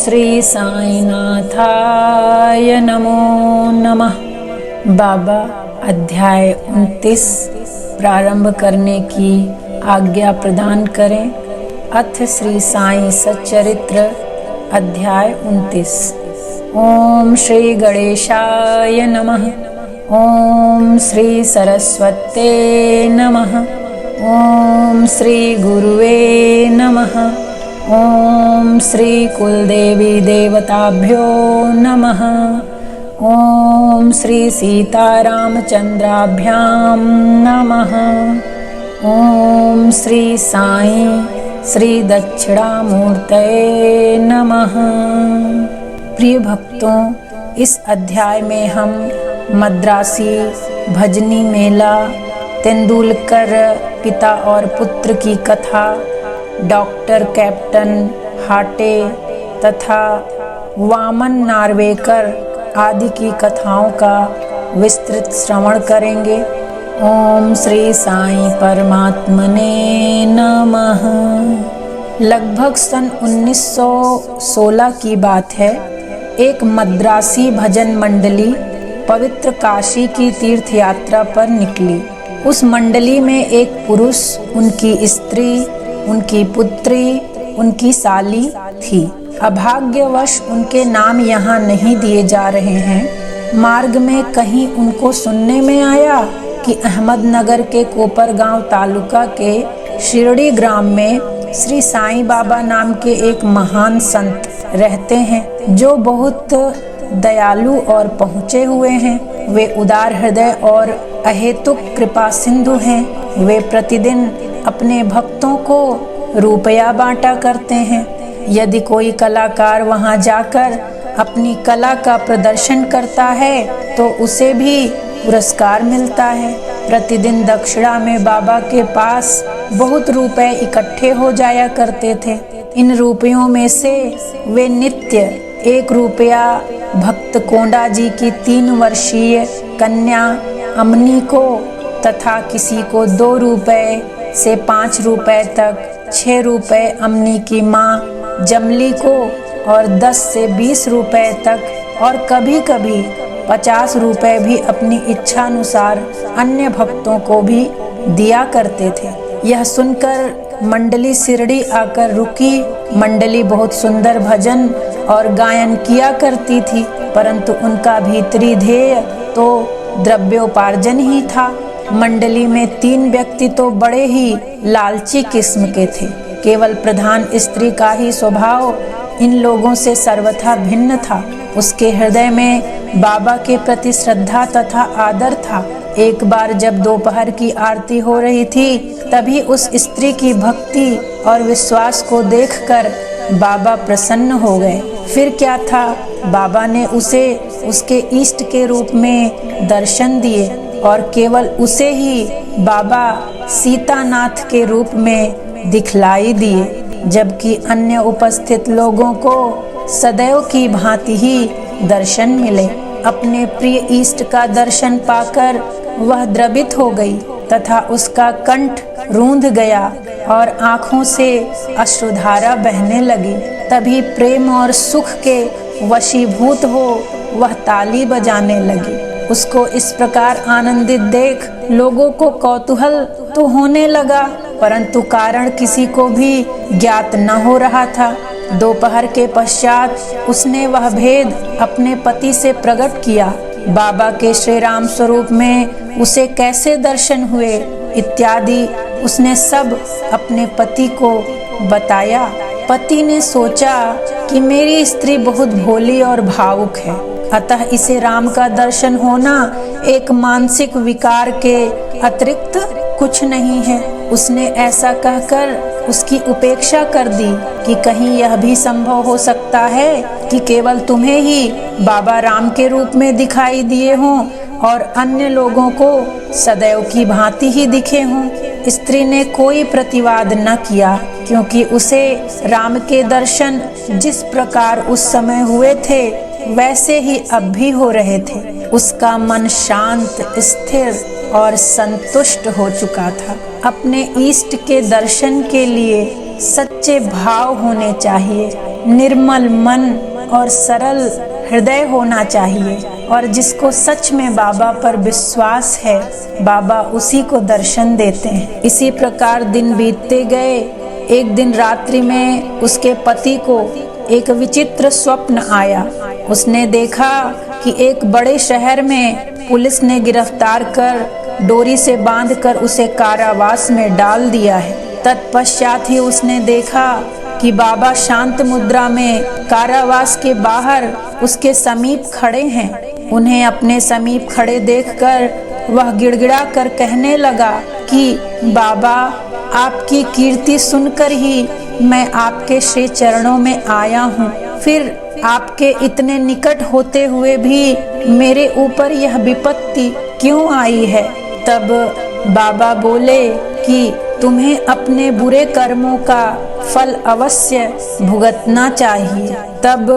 श्री साईनाथाय नमो नमः। बाबा अध्याय 29 प्रारंभ करने की आज्ञा प्रदान करें। अथ श्री साई सच्चरित्र अध्याय 29। ओम श्री गणेशाय नमः। ओम श्री सरस्वते नमः। ओम श्री गुरुवे नमः। ओम श्री कुलदेवी देवताभ्यो नमः। ओम श्री सीतारामचंद्राभ्यां नमः। ओम श्री साई श्री दक्षिणामूर्तये नमः। प्रिय भक्तों, इस अध्याय में हम मद्रासी भजनी मेला, तेंदुलकर पिता और पुत्र की कथा, डॉक्टर कैप्टन हाटे तथा वामन नार्वेकर आदि की कथाओं का विस्तृत श्रवण करेंगे। ओम श्री साई परमात्मने नमः। लगभग सन 1916 की बात है। एक मद्रासी भजन मंडली पवित्र काशी की तीर्थ यात्रा पर निकली। उस मंडली में एक पुरुष, उनकी स्त्री, उनकी पुत्री, उनकी साली थी। अभाग्यवश उनके नाम यहाँ नहीं दिए जा रहे हैं। मार्ग में कहीं उनको सुनने में आया कि अहमदनगर के कोपरगांव तालुका के शिरडी ग्राम में श्री साईं बाबा नाम के एक महान संत रहते हैं, जो बहुत दयालु और पहुँचे हुए हैं। वे उदार हृदय और अहेतुक कृपा सिंधु हैं। वे प्रतिदिन अपने भक्तों को रुपया बांटा करते हैं। यदि कोई कलाकार वहां जाकर अपनी कला का प्रदर्शन करता है तो उसे भी पुरस्कार मिलता है। प्रतिदिन दक्षिणा में बाबा के पास बहुत रुपए इकट्ठे हो जाया करते थे। इन रुपयों में से वे नित्य 1 रुपया भक्त कोंडा जी की 3 वर्षीय कन्या अमनी को तथा किसी को 2 रुपए से 5 रुपए तक, 6 रुपए अमनी की माँ जमली को और 10 से 20 रुपए तक और कभी कभी 50 रुपए भी अपनी इच्छानुसार अन्य भक्तों को भी दिया करते थे। यह सुनकर मंडली शिरडी आकर रुकी। मंडली बहुत सुंदर भजन और गायन किया करती थी, परंतु उनका भीतरी ध्येय तो द्रव्योपार्जन ही था। मंडली में 3 व्यक्ति तो बड़े ही लालची किस्म के थे। केवल प्रधान स्त्री का ही स्वभाव इन लोगों से सर्वथा भिन्न था। उसके हृदय में बाबा के प्रति श्रद्धा तथा आदर था। एक बार जब दोपहर की आरती हो रही थी, तभी उस स्त्री की भक्ति और विश्वास को देखकर बाबा प्रसन्न हो गए। फिर क्या था, बाबा ने उसे उसके इष्ट के रूप में दर्शन दिए और केवल उसे ही बाबा सीतानाथ के रूप में दिखलाई दिए, जबकि अन्य उपस्थित लोगों को सदैव की भांति ही दर्शन मिले। अपने प्रिय इष्ट का दर्शन पाकर वह द्रवित हो गई तथा उसका कंठ रूंध गया और आंखों से अश्रुधारा बहने लगी। तभी प्रेम और सुख के वशीभूत हो वह ताली बजाने लगी। उसको इस प्रकार आनंदित देख लोगों को कौतूहल तो होने लगा, परंतु कारण किसी को भी ज्ञात न हो रहा था। दोपहर के पश्चात उसने वह भेद अपने पति से प्रकट किया। बाबा के श्री राम स्वरूप में उसे कैसे दर्शन हुए इत्यादि उसने सब अपने पति को बताया। पति ने सोचा कि मेरी स्त्री बहुत भोली और भावुक है, अतः इसे राम का दर्शन होना एक मानसिक विकार के अतिरिक्त कुछ नहीं है। उसने ऐसा कहकर उसकी उपेक्षा कर दी कि कहीं यह भी संभव हो सकता है कि केवल तुम्हें ही बाबा राम के रूप में दिखाई दिए हों और अन्य लोगों को सदैव की भांति ही दिखे हों। स्त्री ने कोई प्रतिवाद न किया, क्योंकि उसे राम के दर्शन जिस प्रकार उस समय हुए थे वैसे ही अब भी हो रहे थे। उसका मन शांत, स्थिर और संतुष्ट हो चुका था। अपने इष्ट के दर्शन के लिए सच्चे भाव होने चाहिए। निर्मल मन और सरल हृदय होना चाहिए, और जिसको सच में बाबा पर विश्वास है, बाबा उसी को दर्शन देते हैं। इसी प्रकार दिन बीतते गए। एक दिन रात्रि में उसके पति को एक विचित्र स्वप्न आया। उसने देखा कि एक बड़े शहर में पुलिस ने गिरफ्तार कर डोरी से बांधकर उसे कारावास में डाल दिया है। तत्पश्चात ही उसने देखा कि बाबा शांत मुद्रा में कारावास के बाहर उसके समीप खड़े हैं। उन्हें अपने समीप खड़े देखकर वह गिड़गिड़ा कर कहने लगा कि बाबा, आपकी कीर्ति सुनकर ही मैं आपके श्री चरणों में आया हूँ। फिर आपके इतने निकट होते हुए भी मेरे ऊपर यह विपत्ति क्यों आई है? तब बाबा बोले कि तुम्हें अपने बुरे कर्मों का फल अवश्य भुगतना चाहिए। तब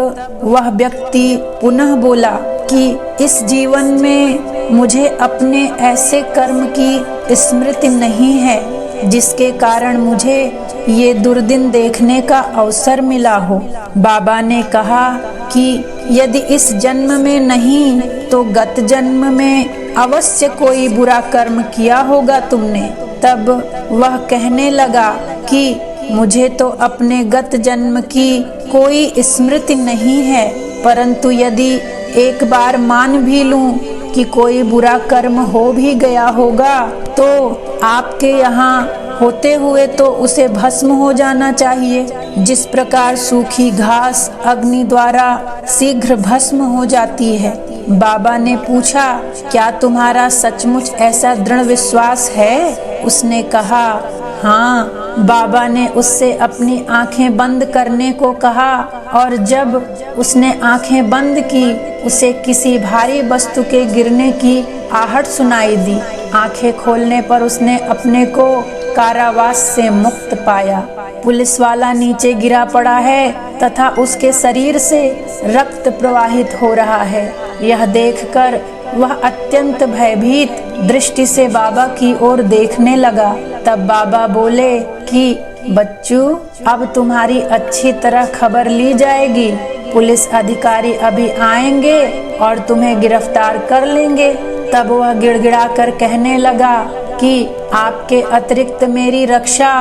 वह व्यक्ति पुनः बोला कि इस जीवन में मुझे अपने ऐसे कर्म की स्मृति नहीं है जिसके कारण मुझे ये दुर्दिन देखने का अवसर मिला हो। बाबा ने कहा कि यदि इस जन्म में नहीं तो गत जन्म में अवश्य कोई बुरा कर्म किया होगा तुमने। तब वह कहने लगा कि मुझे तो अपने गत जन्म की कोई स्मृति नहीं है, परंतु यदि एक बार मान भी लूं कि कोई बुरा कर्म हो भी गया होगा तो आपके यहाँ होते हुए तो उसे भस्म हो जाना चाहिए। जिस प्रकार सूखी घास अग्नि द्वारा शीघ्र भस्म हो जाती है। बाबा ने पूछा, क्या तुम्हारा सचमुच ऐसा दृढ़ विश्वास है? उसने कहा, हाँ। बाबा ने उससे अपनी आंखें बंद करने को कहा, और जब उसने आंखें बंद की उसे किसी भारी वस्तु के गिरने की आहट सुनाई दी। आंखें खोलने पर उसने अपने को कारावास से मुक्त पाया। पुलिस वाला नीचे गिरा पड़ा है तथा उसके शरीर से रक्त प्रवाहित हो रहा है। यह देखकर वह अत्यंत भयभीत दृष्टि से बाबा की ओर देखने लगा। तब बाबा बोले कि बच्चू, अब तुम्हारी अच्छी तरह खबर ली जाएगी। पुलिस अधिकारी अभी आएंगे और तुम्हें गिरफ्तार कर लेंगे। तब वह गिड़गिड़ा कर कहने लगा कि आपके अतिरिक्त मेरी रक्षा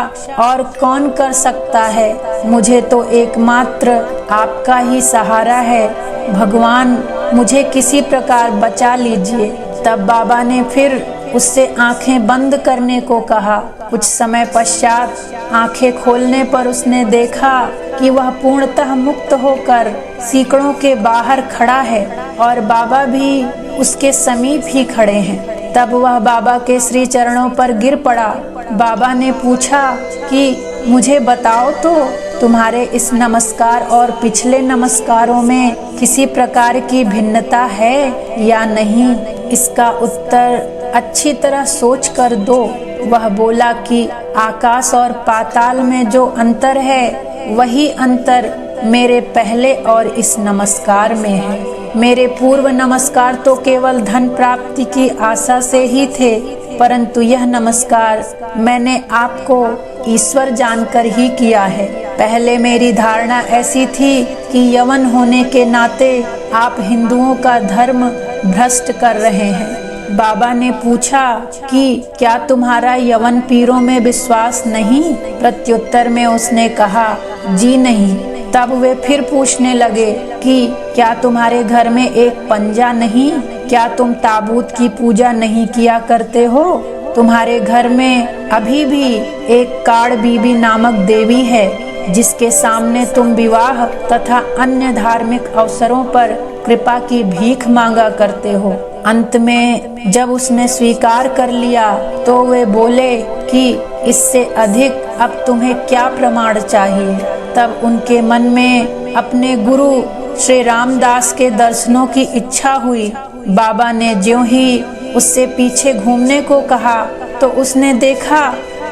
और कौन कर सकता है? मुझे तो एकमात्र आपका ही सहारा है। भगवान, मुझे किसी प्रकार बचा लीजिए। तब बाबा ने फिर उससे आंखें बंद करने को कहा। कुछ समय पश्चात आंखें खोलने पर उसने देखा कि वह पूर्णतः मुक्त होकर सीकड़ों के बाहर खड़ा है और बाबा भी उसके समीप ही खड़े हैं। तब वह बाबा के श्री चरणों पर गिर पड़ा। बाबा ने पूछा कि मुझे बताओ तो तुम्हारे इस नमस्कार और पिछले नमस्कारों में किसी प्रकार की भिन्नता है या नहीं? इसका उत्तर अच्छी तरह सोच कर दो। वह बोला कि आकाश और पाताल में जो अंतर है वही अंतर मेरे पहले और इस नमस्कार में है। मेरे पूर्व नमस्कार तो केवल धन प्राप्ति की आशा से ही थे, परंतु यह नमस्कार मैंने आपको ईश्वर जानकर ही किया है। पहले मेरी धारणा ऐसी थी कि यवन होने के नाते आप हिंदुओं का धर्म भ्रष्ट कर रहे हैं। बाबा ने पूछा कि क्या तुम्हारा यवन पीरों में विश्वास नहीं? प्रत्युत्तर में उसने कहा, जी नहीं। तब वे फिर पूछने लगे कि क्या तुम्हारे घर में एक पंजा नहीं? क्या तुम ताबूत की पूजा नहीं किया करते हो? तुम्हारे घर में अभी भी एक काड़ बीबी नामक देवी है जिसके सामने तुम विवाह तथा अन्य धार्मिक अवसरों पर कृपा की भीख मांगा करते हो। अंत में जब उसने स्वीकार कर लिया तो वे बोले कि इससे अधिक अब तुम्हें क्या प्रमाण चाहिए? तब उनके मन में अपने गुरु श्री रामदास के दर्शनों की इच्छा हुई। बाबा ने ज्यों ही उससे पीछे घूमने को कहा तो उसने देखा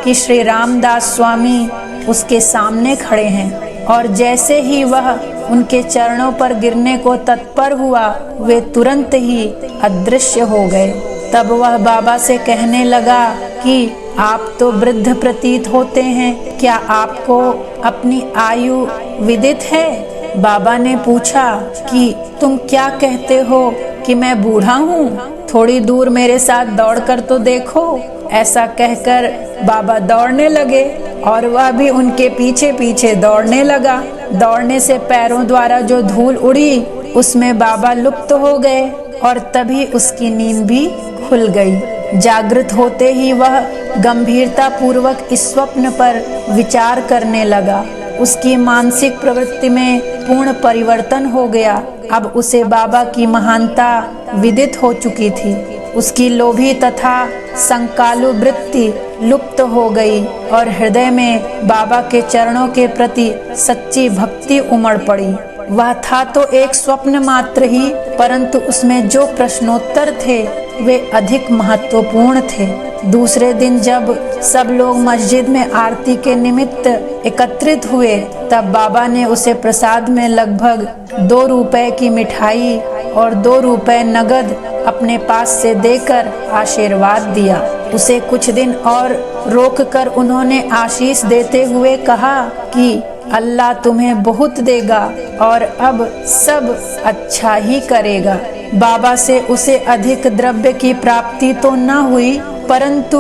कि श्री रामदास स्वामी उसके सामने खड़े हैं, और जैसे ही वह उनके चरणों पर गिरने को तत्पर हुआ वे तुरंत ही अदृश्य हो गए। तब वह बाबा से कहने लगा कि आप तो वृद्ध प्रतीत होते हैं, क्या आपको अपनी आयु विदित है? बाबा ने पूछा कि तुम क्या कहते हो कि मैं बूढ़ा हूँ? थोड़ी दूर मेरे साथ दौड़कर तो देखो। ऐसा कहकर बाबा दौड़ने लगे और वह भी उनके पीछे पीछे दौड़ने लगा। दौड़ने से पैरों द्वारा जो धूल उड़ी उसमें बाबा लुप्त हो गए और तभी उसकी नींद भी खुल गई। जागृत होते ही वह गंभीरता पूर्वक इस स्वप्न पर विचार करने लगा। उसकी मानसिक प्रवृत्ति में पूर्ण परिवर्तन हो गया। अब उसे बाबा की महानता विदित हो चुकी थी। उसकी लोभी तथा संकालु वृत्ति लुप्त हो गई और हृदय में बाबा के चरणों के प्रति सच्ची भक्ति उमड़ पड़ी। वह था तो एक स्वप्न मात्र ही, परंतु उसमें जो प्रश्नोत्तर थे वे अधिक महत्वपूर्ण थे। दूसरे दिन जब सब लोग मस्जिद में आरती के निमित्त एकत्रित हुए, तब बाबा ने उसे प्रसाद में लगभग 2 रुपए की मिठाई और 2 रुपए नगद अपने पास से देकर आशीर्वाद दिया। उसे कुछ दिन और रोककर उन्होंने आशीष देते हुए कहा कि अल्लाह तुम्हें बहुत देगा और अब सब अच्छा ही करेगा। बाबा से उसे अधिक द्रव्य की प्राप्ति तो न हुई, परंतु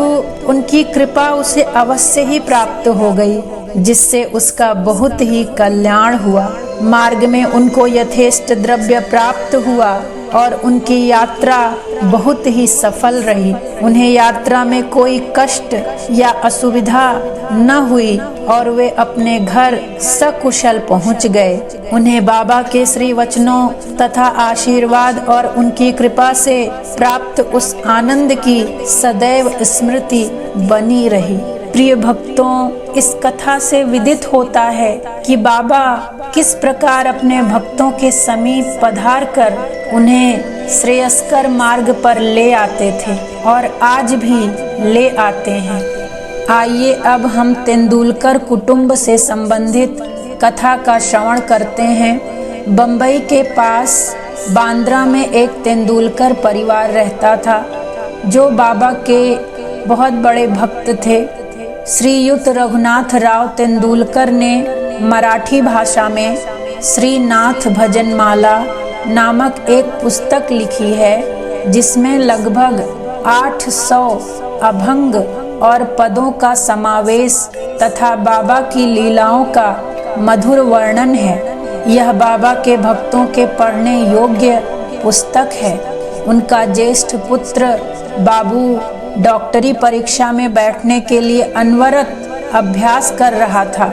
उनकी कृपा उसे अवश्य ही प्राप्त हो गई, जिससे उसका बहुत ही कल्याण हुआ। मार्ग में उनको यथेष्ट द्रव्य प्राप्त हुआ और उनकी यात्रा बहुत ही सफल रही। उन्हें यात्रा में कोई कष्ट या असुविधा न हुई और वे अपने घर सकुशल पहुंच गए। उन्हें बाबा के श्री वचनों तथा आशीर्वाद और उनकी कृपा से प्राप्त उस आनंद की सदैव स्मृति बनी रही। प्रिय भक्तों, इस कथा से विदित होता है कि बाबा किस प्रकार अपने भक्तों के समीप पधार कर उन्हें श्रेयस्कर मार्ग पर ले आते थे और आज भी ले आते हैं। आइए अब हम तेंदुलकर कुटुंब से संबंधित कथा का श्रवण करते हैं। बम्बई के पास बांद्रा में एक तेंदुलकर परिवार रहता था, जो बाबा के बहुत बड़े भक्त थे। श्रीयुत रघुनाथ राव तेंदुलकर ने मराठी भाषा में श्रीनाथ भजनमाला नामक एक पुस्तक लिखी है, जिसमें लगभग 800 अभंग और पदों का समावेश तथा बाबा की लीलाओं का मधुर वर्णन है। यह बाबा के भक्तों के पढ़ने योग्य पुस्तक है। उनका ज्येष्ठ पुत्र बाबू डॉक्टरी परीक्षा में बैठने के लिए अनवरत अभ्यास कर रहा था।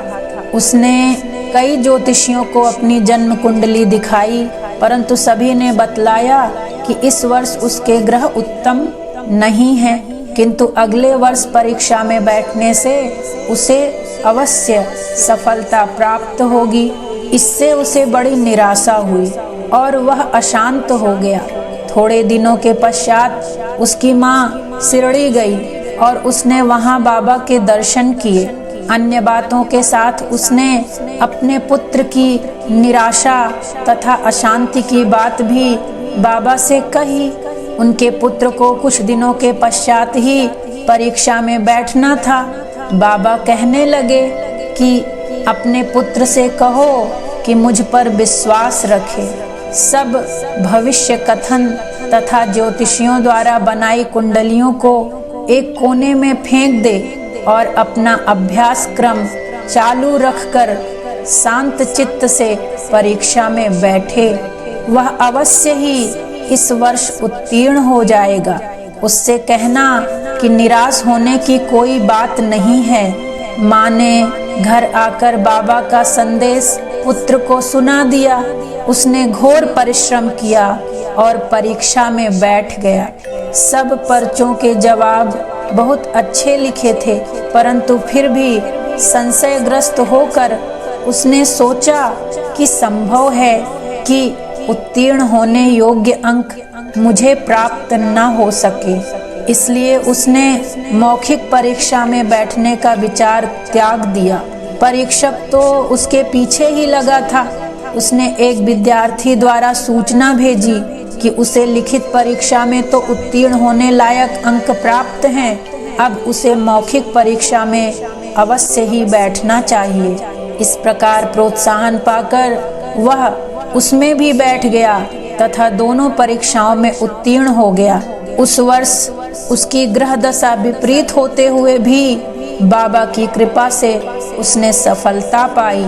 उसने कई ज्योतिषियों को अपनी जन्म कुंडली दिखाई, परंतु सभी ने बतलाया कि इस वर्ष उसके ग्रह उत्तम नहीं हैं, किंतु अगले वर्ष परीक्षा में बैठने से उसे अवश्य सफलता प्राप्त होगी। इससे उसे बड़ी निराशा हुई और वह अशांत हो गया। थोड़े दिनों के पश्चात उसकी माँ शिरडी गई और उसने वहाँ बाबा के दर्शन किए। अन्य बातों के साथ उसने अपने पुत्र की निराशा तथा अशांति की बात भी बाबा से कही। उनके पुत्र को कुछ दिनों के पश्चात ही परीक्षा में बैठना था। बाबा कहने लगे कि अपने पुत्र से कहो कि मुझ पर विश्वास रखे। सब भविष्य कथन तथा ज्योतिषियों द्वारा बनाई कुंडलियों को एक कोने में फेंक दे और अपना अभ्यास क्रम चालू रखकर शांत चित्त से परीक्षा में बैठे। वह अवश्य ही इस वर्ष उत्तीर्ण हो जाएगा। उससे कहना कि निराश होने की कोई बात नहीं है। माँ ने घर आकर बाबा का संदेश पुत्र को सुना दिया। उसने घोर परिश्रम किया और परीक्षा में बैठ गया। सब पर्चों के जवाब बहुत अच्छे लिखे थे, परंतु फिर भी संशयग्रस्त होकर उसने सोचा कि संभव है कि उत्तीर्ण होने योग्य अंक मुझे प्राप्त न हो सके। इसलिए उसने मौखिक परीक्षा में बैठने का विचार त्याग दिया। परीक्षक तो उसके पीछे ही लगा था। उसने एक विद्यार्थी द्वारा सूचना भेजी कि उसे लिखित परीक्षा में तो उत्तीर्ण होने लायक अंक प्राप्त हैं, अब उसे मौखिक परीक्षा में अवश्य ही बैठना चाहिए। इस प्रकार प्रोत्साहन पाकर वह उसमें भी बैठ गया तथा दोनों परीक्षाओं में उत्तीर्ण हो गया। उस वर्ष उसकी ग्रह दशा विपरीत होते हुए भी बाबा की कृपा से उसने सफलता पाई।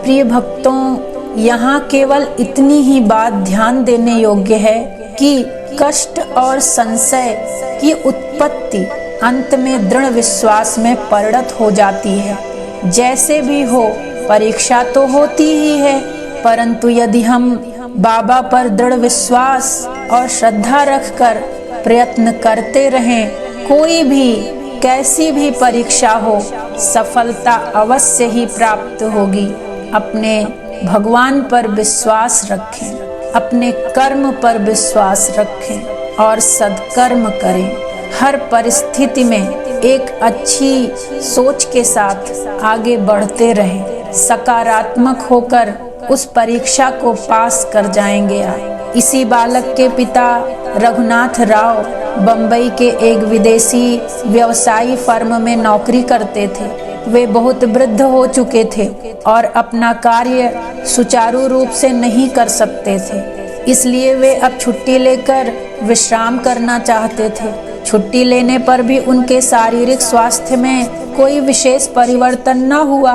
प्रिय भक्तों, यहाँ केवल इतनी ही बात ध्यान देने योग्य है कि कष्ट और संशय की उत्पत्ति अंत में दृढ़ विश्वास में परिणत हो जाती है। जैसे भी हो, परीक्षा तो होती ही है, परंतु यदि हम बाबा पर दृढ़ विश्वास और श्रद्धा रखकर प्रयत्न करते रहें, कोई भी कैसी भी परीक्षा हो, सफलता अवश्य ही प्राप्त होगी। अपने भगवान पर विश्वास रखें, अपने कर्म पर विश्वास रखें और सद्कर्म करें। हर परिस्थिति में एक अच्छी सोच के साथ आगे बढ़ते रहें। सकारात्मक होकर उस परीक्षा को पास कर जाएंगे आप। इसी बालक के पिता रघुनाथ राव बम्बई के एक विदेशी व्यवसायी फर्म में नौकरी करते थे। वे बहुत वृद्ध हो चुके थे और अपना कार्य सुचारू रूप से नहीं कर सकते थे, इसलिए वे अब छुट्टी लेकर विश्राम करना चाहते थे। छुट्टी लेने पर भी उनके शारीरिक स्वास्थ्य में कोई विशेष परिवर्तन न हुआ।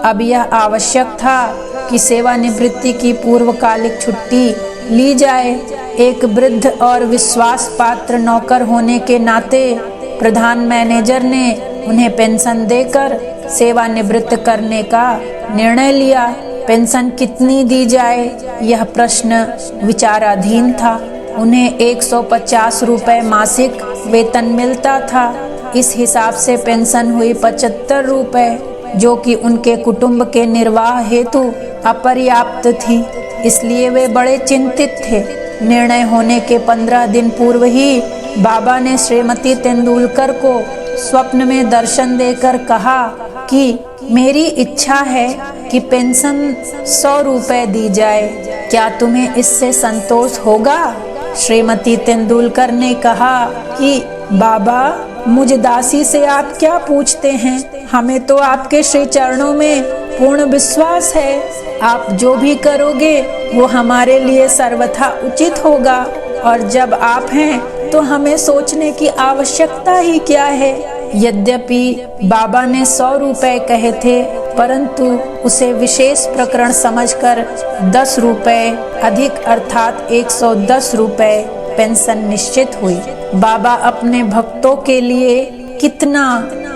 अब यह आवश्यक था कि सेवानिवृत्ति की पूर्वकालिक छुट्टी ली जाए। एक वृद्ध और विश्वास पात्र नौकर होने के नाते प्रधान मैनेजर ने उन्हें पेंशन देकर सेवानिवृत्त करने का निर्णय लिया। पेंशन कितनी दी जाए, यह प्रश्न विचाराधीन था। उन्हें 150 रुपए मासिक वेतन मिलता था। इस हिसाब से पेंशन हुई 75 रुपए, जो कि उनके कुटुंब के निर्वाह हेतु अपर्याप्त थी। इसलिए वे बड़े चिंतित थे। निर्णय होने के 15 दिन पूर्व ही बाबा ने श्रीमती तेंदुलकर को स्वप्न में दर्शन देकर कहा कि मेरी इच्छा है कि पेंशन 100 रुपए दी जाए, क्या तुम्हें इससे संतोष होगा? श्रीमती तेंदुलकर ने कहा कि बाबा, मुझ दासी से आप क्या पूछते हैं? हमें तो आपके श्री चरणों में पूर्ण विश्वास है। आप जो भी करोगे वो हमारे लिए सर्वथा उचित होगा, और जब आप हैं तो हमें सोचने की आवश्यकता ही क्या है। यद्यपि बाबा ने 100 रुपए कहे थे, परंतु उसे विशेष प्रकरण समझकर 10 रुपए अधिक अर्थात 110 रुपए पेंशन निश्चित हुई। बाबा अपने भक्तों के लिए कितना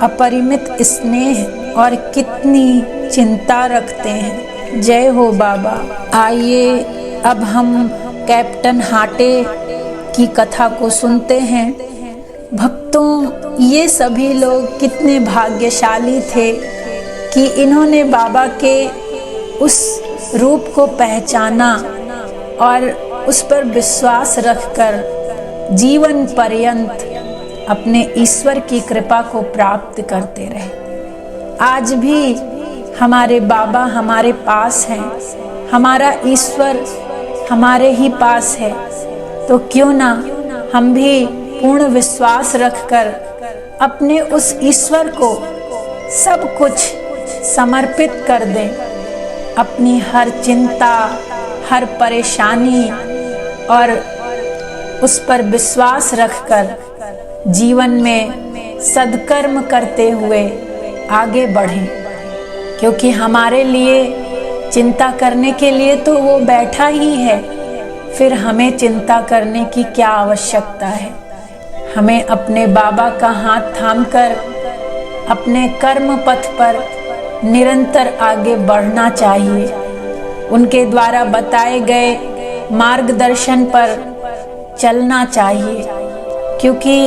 अपरिमित स्नेह और कितनी चिंता रखते हैं। जय हो बाबा। आइए अब हम कैप्टन हाटे की कथा को सुनते हैं। भक्तों, ये सभी लोग कितने भाग्यशाली थे कि इन्होंने बाबा के उस रूप को पहचाना और उस पर विश्वास रखकर जीवन पर्यंत अपने ईश्वर की कृपा को प्राप्त करते रहे। आज भी हमारे बाबा हमारे पास हैं, हमारा ईश्वर हमारे ही पास है, तो क्यों ना हम भी पूर्ण विश्वास रखकर अपने उस ईश्वर को सब कुछ समर्पित कर दें। अपनी हर चिंता, हर परेशानी और उस पर विश्वास रखकर जीवन में सद्कर्म करते हुए आगे बढ़ें, क्योंकि हमारे लिए चिंता करने के लिए तो वो बैठा ही है। फिर हमें चिंता करने की क्या आवश्यकता है? हमें अपने बाबा का हाथ थामकर अपने कर्म पथ पर निरंतर आगे बढ़ना चाहिए। उनके द्वारा बताए गए मार्गदर्शन पर चलना चाहिए, क्योंकि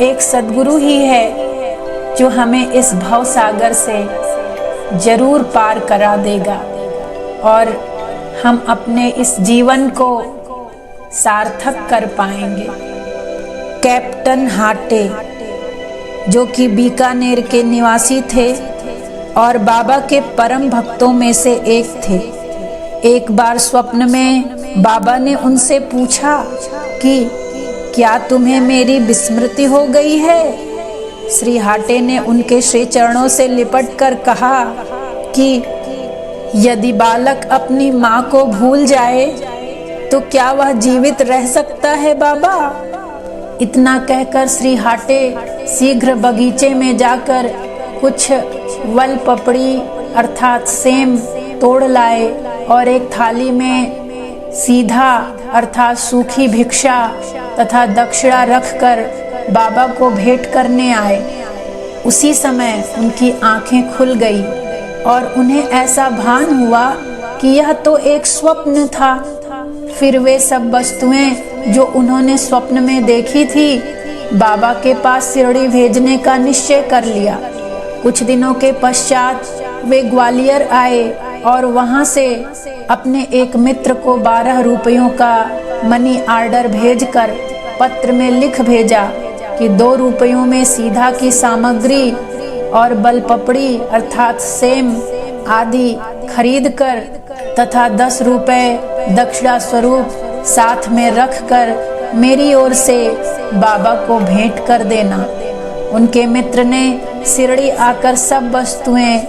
एक सद्गुरु ही है जो हमें इस भव सागर से जरूर पार करा देगा और हम अपने इस जीवन को सार्थक कर पाएंगे। कैप्टन हाटे, जो कि बीकानेर के निवासी थे और बाबा के परम भक्तों में से एक थे, एक बार स्वप्न में बाबा ने उनसे पूछा कि क्या तुम्हें मेरी विस्मृति हो गई है? श्री हाटे ने उनके श्री चरणों से लिपट कर कहा कि यदि बालक अपनी माँ को भूल जाए तो क्या वह जीवित रह सकता है बाबा? इतना कहकर श्री हाटे शीघ्र बगीचे में जाकर कुछ वल पपड़ी अर्थात सेम तोड़ लाए और एक थाली में सीधा अर्थात सूखी भिक्षा तथा दक्षिणा रखकर बाबा को भेंट करने आए। उसी समय उनकी आंखें खुल गई और उन्हें ऐसा भान हुआ कि यह तो एक स्वप्न था। फिर वे सब वस्तुएं जो उन्होंने स्वप्न में देखी थी बाबा के पास शिरडी भेजने का निश्चय कर लिया। कुछ दिनों के पश्चात वे ग्वालियर आए और वहां से अपने एक मित्र को 12 रुपयों का मनी ऑर्डर भेजकर पत्र में लिख भेजा कि 2 रुपयों में सीधा की सामग्री और बल पपड़ी अर्थात सेम आदि खरीद कर तथा 10 रुपए दक्षिणा स्वरूप साथ में रखकर मेरी ओर से बाबा को भेंट कर देना। उनके मित्र ने शिरडी आकर सब वस्तुएं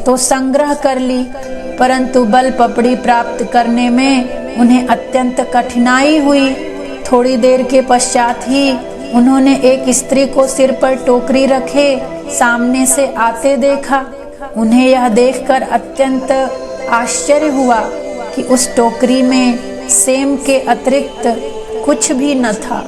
तो संग्रह कर ली, परंतु बल पपड़ी प्राप्त करने में उन्हें अत्यंत कठिनाई हुई। थोड़ी देर के पश्चात ही उन्होंने एक स्त्री को सिर पर टोकरी रखे सामने से आते देखा। उन्हें यह देखकर अत्यंत आश्चर्य हुआ कि उस टोकरी में सेम के अतिरिक्त कुछ भी न था।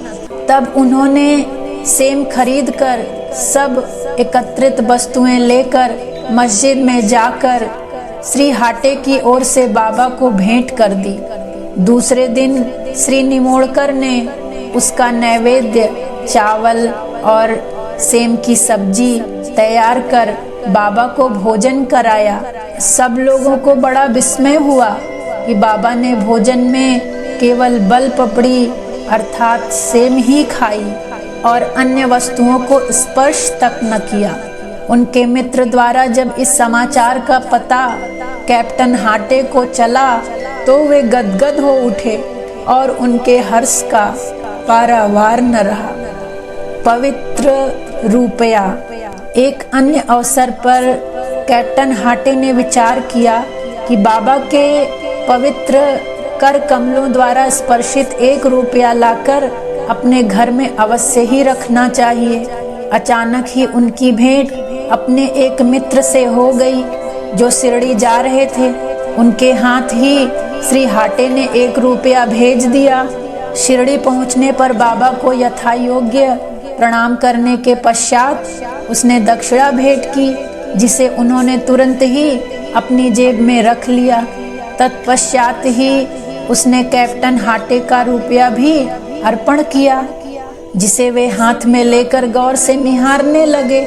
तब उन्होंने सेम खरीदकर सब एकत्रित वस्तुएं लेकर मस्जिद में जाकर श्री हाटे की ओर से बाबा को भेंट कर दी। दूसरे दिन श्री निमोड़कर ने उसका नैवेद्य चावल और सेम की सब्जी तैयार कर बाबा को भोजन कराया। सब लोगों को बड़ा विस्मय हुआ कि बाबा ने भोजन में केवल बल पपड़ी अर्थात सेम ही खाई और अन्य वस्तुओं को स्पर्श तक न किया। उनके मित्र द्वारा जब इस समाचार का पता कैप्टन हाटे को चला तो वे गदगद हो उठे और उनके हर्ष का पारावार न रहा। पवित्र रुपया। एक अन्य अवसर पर कैप्टन हाटे ने विचार किया कि बाबा के पवित्र कर कमलों द्वारा स्पर्शित 1 रुपया लाकर अपने घर में अवश्य ही रखना चाहिए। अचानक ही उनकी भेंट अपने एक मित्र से हो गई जो शिरडी जा रहे थे। उनके हाथ ही श्री हाटे ने 1 रुपया भेज दिया। शिरडी पहुंचने पर बाबा को यथा योग्य प्रणाम करने के पश्चात उसने दक्षिणा भेंट की, जिसे उन्होंने तुरंत ही अपनी जेब में रख लिया। तत्पश्चात ही उसने कैप्टन हाटे का रुपया भी अर्पण किया, जिसे वे हाथ में लेकर गौर से निहारने लगे।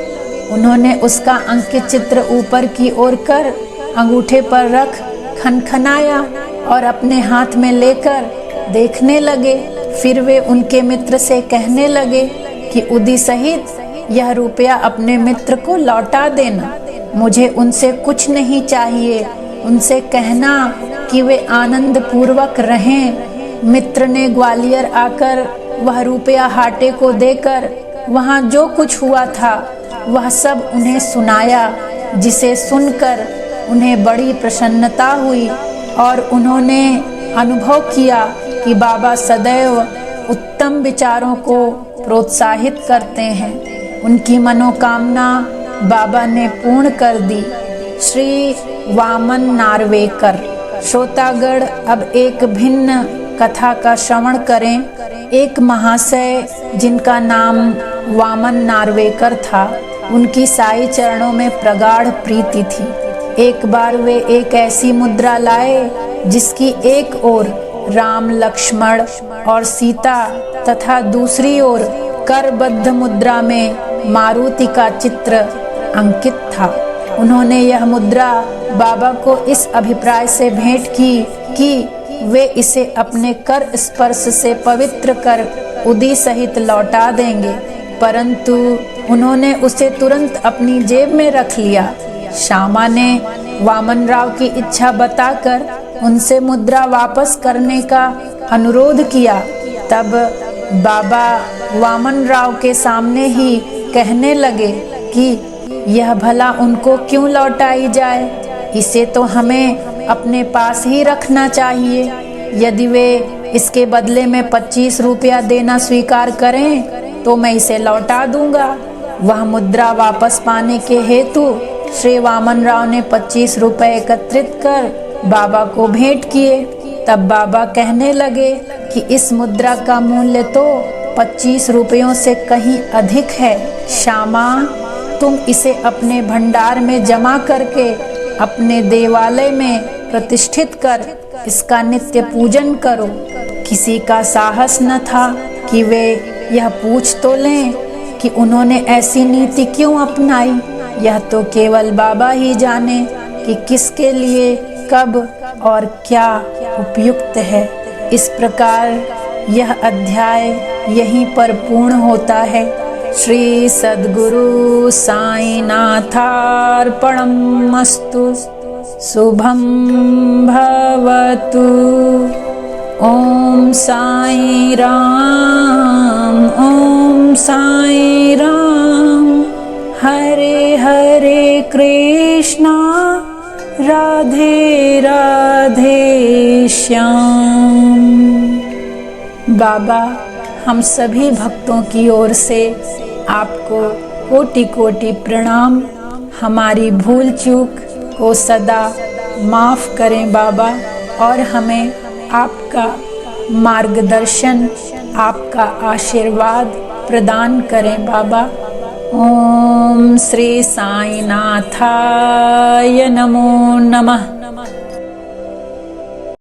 उन्होंने उसका अंकित चित्र ऊपर की ओर कर अंगूठे पर रख खनखनाया और अपने हाथ में लेकर देखने लगे। फिर वे उनके मित्र से कहने लगे कि उदी सहित यह रुपया अपने मित्र को लौटा देना। मुझे उनसे कुछ नहीं चाहिए। उनसे कहना कि वे आनंद पूर्वक रहें। मित्र ने ग्वालियर आकर वह रुपया हाटे को देकर वहाँ जो कुछ हुआ था वह सब उन्हें सुनाया, जिसे सुनकर उन्हें बड़ी प्रसन्नता हुई और उन्होंने अनुभव किया कि बाबा सदैव उत्तम विचारों को प्रोत्साहित करते हैं। उनकी मनोकामना बाबा ने पूर्ण कर दी। श्री वामन नार्वेकर। श्रोतागण अब एक भिन्न कथा का श्रवण करें। एक महाशय जिनका नाम वामन नार्वेकर था, उनकी साई चरणों में प्रगाढ़ प्रीति थी। एक बार वे एक ऐसी मुद्रा लाए जिसकी एक ओर राम लक्ष्मण और सीता तथा दूसरी ओर करबद्ध मुद्रा में मारुति का चित्र अंकित था। उन्होंने यह मुद्रा बाबा को इस अभिप्राय से भेंट की कि वे इसे अपने कर स्पर्श से पवित्र कर उदी सहित लौटा देंगे, परंतु उन्होंने उसे तुरंत अपनी जेब में रख लिया। श्यामा ने वामन राव की इच्छा बताकर उनसे मुद्रा वापस करने का अनुरोध किया। तब बाबा वामन राव के सामने ही कहने लगे कि यह भला उनको क्यों लौटाई जाए, इसे तो हमें अपने पास ही रखना चाहिए। यदि वे इसके बदले में 25 रुपया देना स्वीकार करें तो मैं इसे लौटा दूंगा। वह मुद्रा वापस पाने के हेतु श्री वामन राव ने 25 रुपए एकत्रित कर बाबा को भेंट किए। तब बाबा कहने लगे कि इस मुद्रा का मूल्य तो 25 रुपयों से कहीं अधिक है। श्यामा, तुम इसे अपने भंडार में जमा करके अपने देवालय में प्रतिष्ठित कर इसका नित्य पूजन करो। किसी का साहस न था कि वे यह पूछ तो लें कि उन्होंने ऐसी नीति क्यों अपनाई। यह तो केवल बाबा ही जाने कि किसके लिए कब और क्या उपयुक्त है। इस प्रकार यह अध्याय यहीं पर पूर्ण होता है। श्री सद्गुरु साईनाथार्पणमस्तु। शुभं भवतु। ओम साई राम, ओम साई राम। हरे हरे कृष्णा, राधे राधे श्याम। बाबा, हम सभी भक्तों की ओर से आपको कोटि कोटि प्रणाम। हमारी भूल चूक को सदा माफ़ करें बाबा, और हमें आपका मार्गदर्शन, आपका आशीर्वाद प्रदान करें बाबा। ओम श्री साईनाथाय नमो नमः।